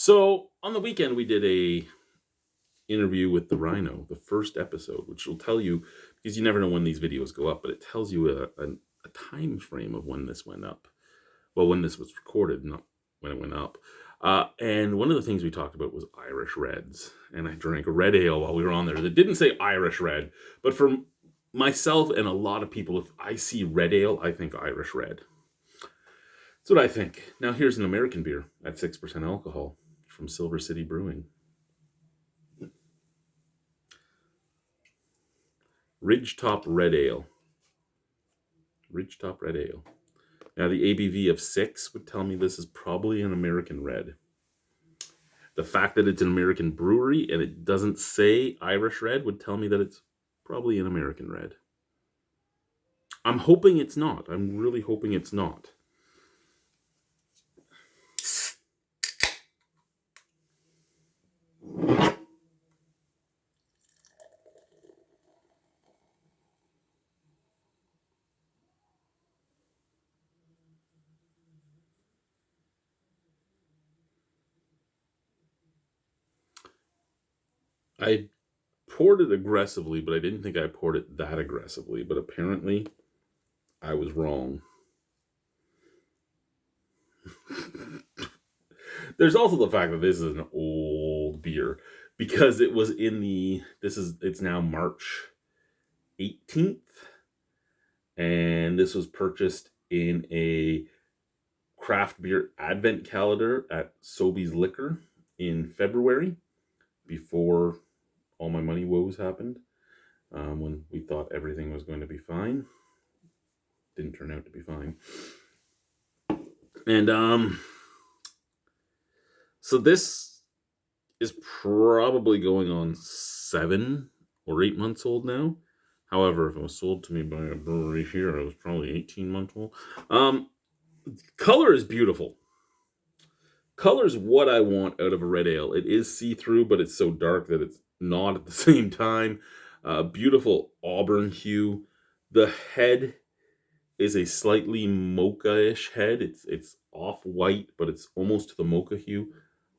So on the weekend we did a interview with the Rhino, the first episode, which will tell you because you never know when these videos go up, but it tells you a time frame of when this went up. Well, when this was recorded, not when it went up. And one of the things we talked about was Irish Reds, and I drank a red ale while we were on there that didn't say Irish Red, but for myself and a lot of people, if I see red ale, I think Irish Red. That's what I think. Now here's an American beer at 6% alcohol from Silver City Brewing. Ridgetop Red Ale. Ridgetop Red Ale. Now the ABV of 6 would tell me this is probably an American red. The fact that it's an American brewery and it doesn't say Irish Red would tell me that it's probably an American red. I'm hoping it's not. I'm really hoping it's not. I poured it aggressively, but I didn't think I poured it that aggressively. But apparently, I was wrong. There's also the fact that this is an old beer because it was in the, it's now March 18th. And this was purchased in a craft beer advent calendar at Sobeys Liquor in February before all my money woes happened, when we thought everything was going to be fine. Didn't turn out to be fine. And so this is probably going on 7 or 8 months old now. However, if it was sold to me by a brewery here, I was probably 18 months old. Color is beautiful. Color is what I want out of a red ale. It is see-through, but it's so dark that it's not at the same time. Beautiful auburn hue. The head is a slightly mocha-ish head. It's off-white, but it's almost to the mocha hue.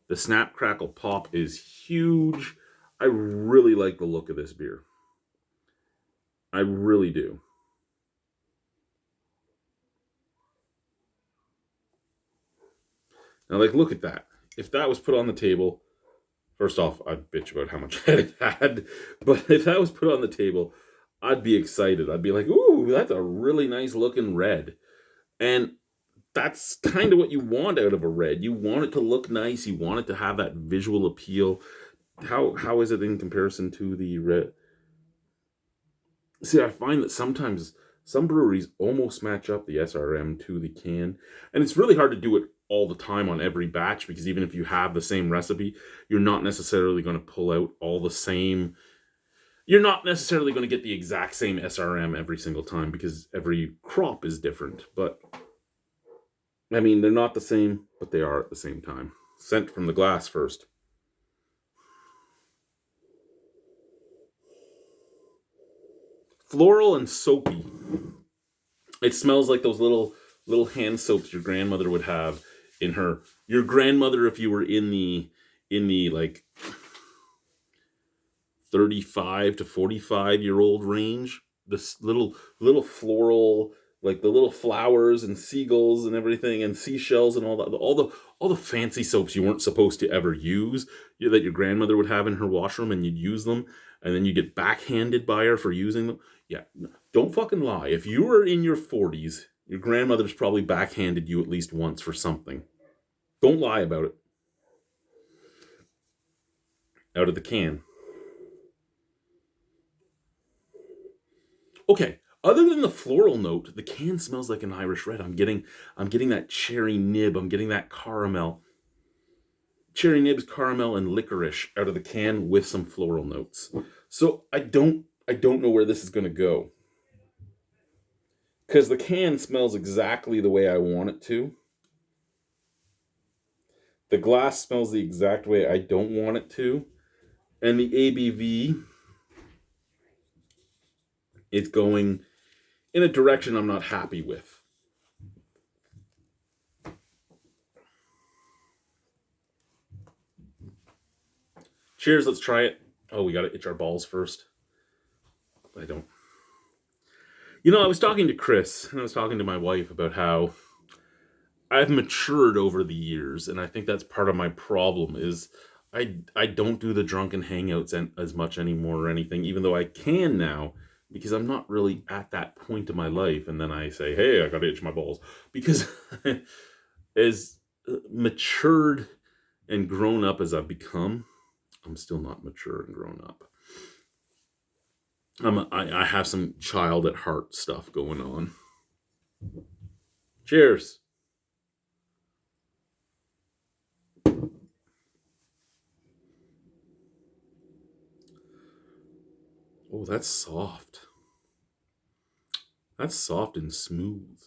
The snap, crackle, pop is huge. I really like the look of this beer. I really do. Now, like, look at that. If that was put on the table, first off, I'd bitch about how much head it had. But if that was put on the table, I'd be excited. I'd be like, ooh, that's a really nice looking red. And that's kind of what you want out of a red. You want it to look nice. You want it to have that visual appeal. How is it in comparison to the red? See, I find that sometimes some breweries almost match up the SRM to the can. And it's really hard to do it all the time on every batch because even if you have the same recipe, you're not necessarily going to pull out all the same. You're not necessarily going to get the exact same SRM every single time because every crop is different. But, I mean, they're not the same, but they are at the same time. Scent from the glass first. Floral and soapy. It smells like those little hand soaps your grandmother would have in your grandmother, if you were in the like 35 to 45-year-old range. This little floral, like the little flowers and seagulls and everything and seashells and all that, all the fancy soaps you weren't supposed to ever use, that your grandmother would have in her washroom, and you'd use them and then you get backhanded by her for using them. Yeah, don't fucking lie. If you were in your 40s, your grandmother's probably backhanded you at least once for something. Don't lie about it. Out of the can. Okay, other than the floral note, the can smells like an Irish red. I'm getting that cherry nib. I'm getting that caramel. Cherry nibs, caramel, and licorice out of the can with some floral notes. So I don't know where this is going to go. Because the can smells exactly the way I want it to. The glass smells the exact way I don't want it to. And the ABV is going in a direction I'm not happy with. Cheers, let's try it. Oh, we gotta itch our balls first. I don't. I was talking to Chris, and I was talking to my wife about how I've matured over the years, and I think that's part of my problem is I don't do the drunken hangouts as much anymore or anything, even though I can now, because I'm not really at that point in my life. And then I say, hey, I gotta itch my balls. Because as matured and grown up as I've become, I'm still not mature and grown up. I have some child at heart stuff going on. Cheers. Oh, that's soft. That's soft and smooth.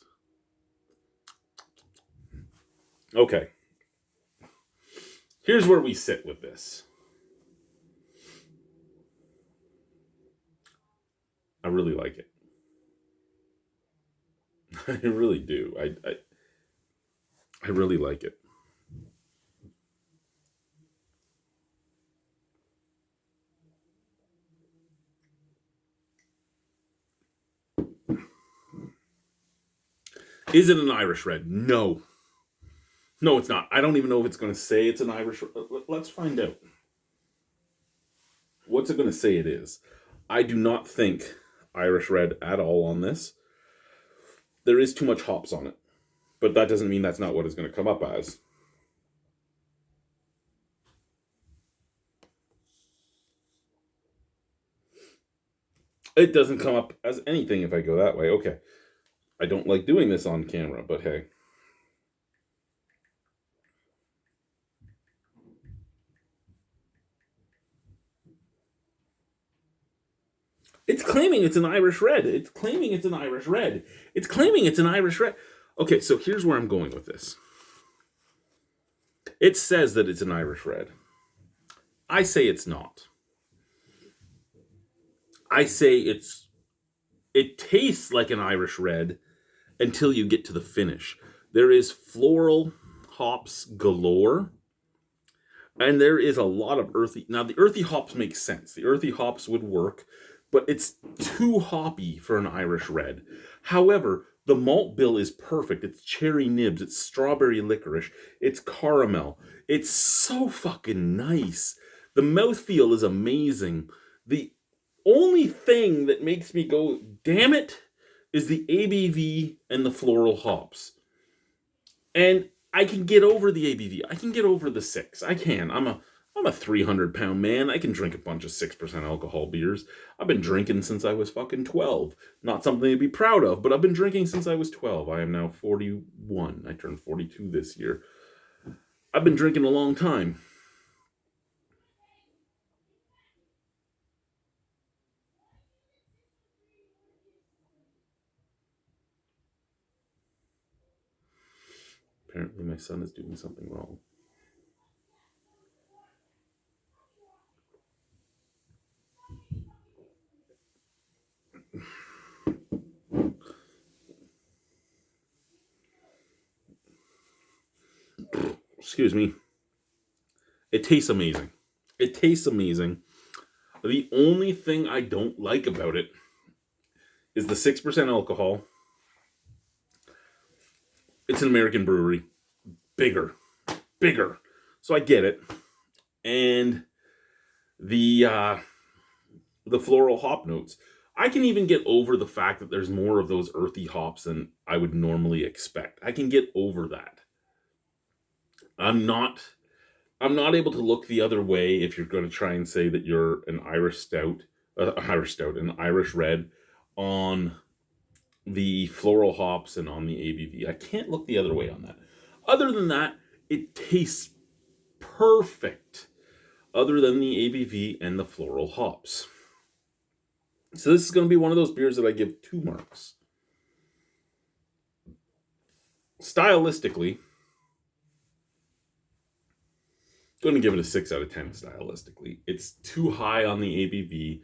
Okay. Here's where we sit with this. I really like it. I really do. I really like it. Is it an Irish red? No. No, it's not. I don't even know if it's going to say it's an Irish. Let's find out. What's it going to say it is? I do not think Irish red at all on this. There is too much hops on it, but that doesn't mean that's not what it's going to come up as. It doesn't come up as anything if I go that way. Okay. I don't like doing this on camera, but hey. It's claiming it's an Irish red. It's claiming it's an Irish red. It's claiming it's an Irish red. Okay, so here's where I'm going with this. It says that it's an Irish red. I say it's not. I say it tastes like an Irish red until you get to the finish. There is floral hops galore. And there is a lot of earthy. Now, the earthy hops make sense. The earthy hops would work, but it's too hoppy for an Irish red. However, the malt bill is perfect. It's cherry nibs, it's strawberry licorice, it's caramel. It's so fucking nice. The mouthfeel is amazing. The only thing that makes me go, damn it, is the ABV and the floral hops. And I can get over the ABV. I can get over the 6. I can. I'm a 300-pound man. I can drink a bunch of 6% alcohol beers. I've been drinking since I was fucking 12. Not something to be proud of, but I've been drinking since I was 12. I am now 41. I turned 42 this year. I've been drinking a long time. Apparently my son is doing something wrong. Excuse me. It tastes amazing. It tastes amazing. The only thing I don't like about it is the 6% alcohol. It's an American brewery. Bigger. So I get it. And the floral hop notes. I can even get over the fact that there's more of those earthy hops than I would normally expect. I can get over that. I'm not able to look the other way if you're going to try and say that you're an Irish an Irish red on the floral hops and on the ABV. I can't look the other way on that. Other than that, it tastes perfect. Other than the ABV and the floral hops. So this is going to be one of those beers that I give 2 marks. Stylistically, going to give it a 6 out of 10 stylistically. It's too high on the ABV,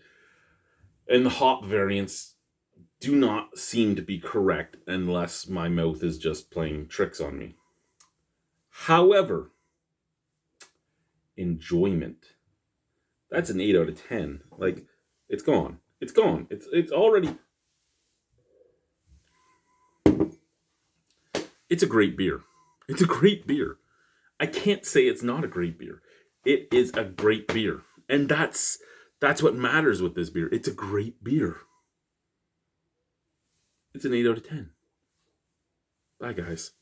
and the hop variants do not seem to be correct unless my mouth is just playing tricks on me. However, enjoyment That's an 8 out of 10. Like, it's gone. It's gone. It's already. It's a great beer. It's a great beer. I can't say it's not a great beer. It is a great beer. And that's what matters with this beer. It's a great beer. It's an 8 out of 10. Bye, guys.